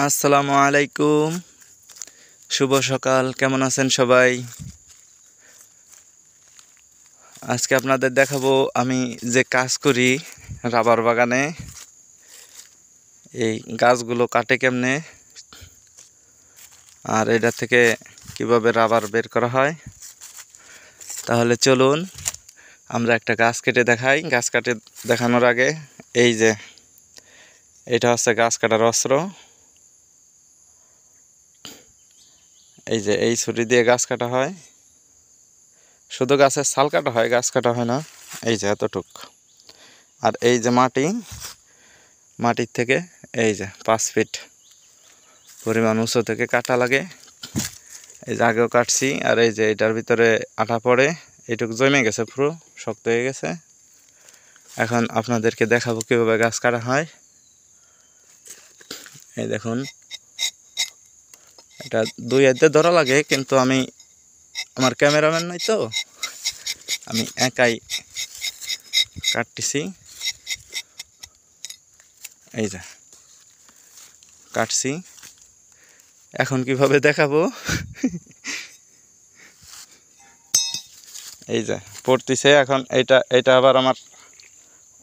আসসালামু আলাইকুম, শুভ সকাল। কেমন আছেন সবাই? আজকে আপনাদের দেখাবো আমি যে কাজ করি রাবার বাগানে। এই গাছগুলো কাটে কেমনে, আর এটা থেকে কিভাবে রাবার বের করা হয়। তাহলে চলুন আমরা একটা গাছ কেটে দেখাই। গাছ কাটে দেখানোর আগে এই যে এটা হচ্ছে গাছ কাটার অস্ত্র। এই যে এই ছুরি দিয়ে গাছ কাটা হয়, শুধু গাছের ছাল কাটা হয়, গাছ কাটা হয় না। এই যে এতটুক। আর এই যে মাটির থেকে এই যে 5 ফিট পরিমাণ উঁচু থেকে কাটা লাগে। এই যে আগেও কাটছি। আর এই যে এটার ভিতরে আঠা পড়ে, এইটুকু জমে গেছে, পুরো শক্ত হয়ে গেছে। এখন আপনাদেরকে দেখাবো কীভাবে গাছ কাটা হয়। এই দেখুন, এটা 2 হাতে ধরা লাগে, কিন্তু আমার ক্যামেরাম্যান নাই তো, আমি একাই কাটতেছি। এই যে কাটছি, এখন কিভাবে দেখাবো। এই যে পড়তেছে। এখন এটা আবার আমার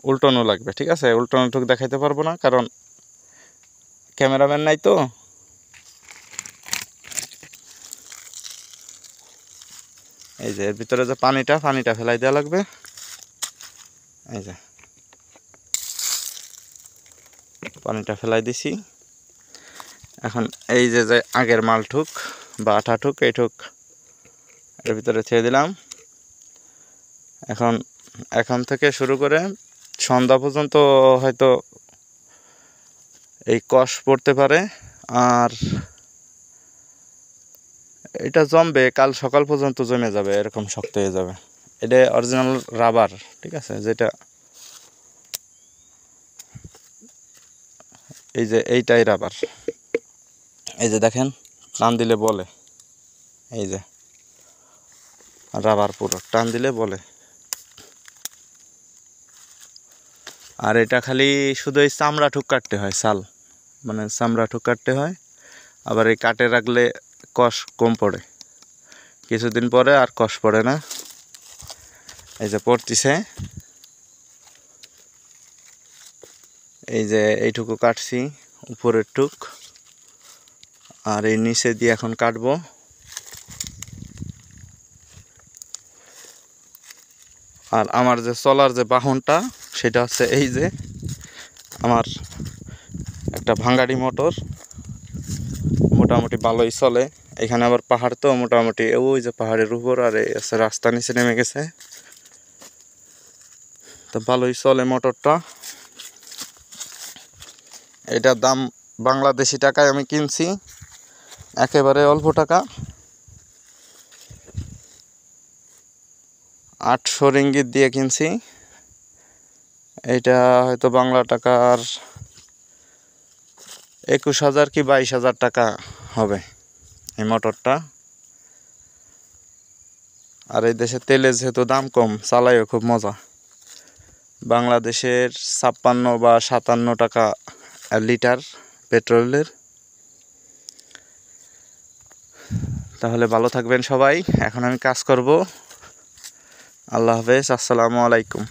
উল্টানো লাগবে, ঠিক আছে? উল্টানোটুকু দেখাইতে পারবো না, কারণ ক্যামেরাম্যান নাই তো। এই যে এর ভিতরে যে পানিটা ফেলাই দেওয়া লাগবে। এই যে পানিটা ফেলাই দিছি। এখন এই যে আগের মালঠুক বা আঠাঠুক, এইটুক এর ভিতরে ছেড়ে দিলাম। এখন থেকে শুরু করে সন্ধ্যা পর্যন্ত হয়তো এই কষ পড়তে পারে, আর এটা জমবে, কাল সকাল পর্যন্ত জমে যাবে, এরকম শক্ত হয়ে যাবে। এটা অরিজিনাল রাবার, ঠিক আছে? যেটা এই যে এইটাই রাবার। এই যে দেখেন, টান দিলে বলে, এই যে রাবার পুরো টান দিলে বলে। আর এটা খালি শুধু এই চামড়া ঠুক কাটতে হয়, ছাল মানে চামড়া ঠুক কাটতে হয়। আবার এই কাটে রাখলে কষ কম পড়ে, কিছুদিন পরে আর কষ পড়ে না। এই যে পড়তিছে, এই যে এইটুকু কাটছি উপরের টুক, আর এই নিচে দিয়ে এখন কাটবো। আর আমার যে চলার যে বাহনটা, সেটা হচ্ছে এই যে আমার একটা ভাঙ্গাড়ি মোটর, মোটামুটি ভালোই চলে। এখানে আবার পাহাড় তো, মোটামুটি ওই যে পাহাড়ের উপর, আর এই আছে রাস্তা নিচে নেমে গেছে, তো ভালোই চলে মোটরটা। এটার দাম বাংলাদেশি টাকায় আমি কিনছি, একেবারে অল্প টাকা, 800 রিঙ্গিত দিয়ে কিনছি। এইটা হয়তো বাংলা টাকার 21,000 কি 22,000 টাকা হবে এই মোটরটা। আর এই দেশে তেলের যেহেতু দাম কম, চালাইও খুব মজা। বাংলাদেশের 56 বা 57 টাকা লিটার পেট্রোলের। তাহলে ভালো থাকবেন সবাই। এখন আমি কাজ করব। আল্লাহ হাফেজ, আসসালামু আলাইকুম।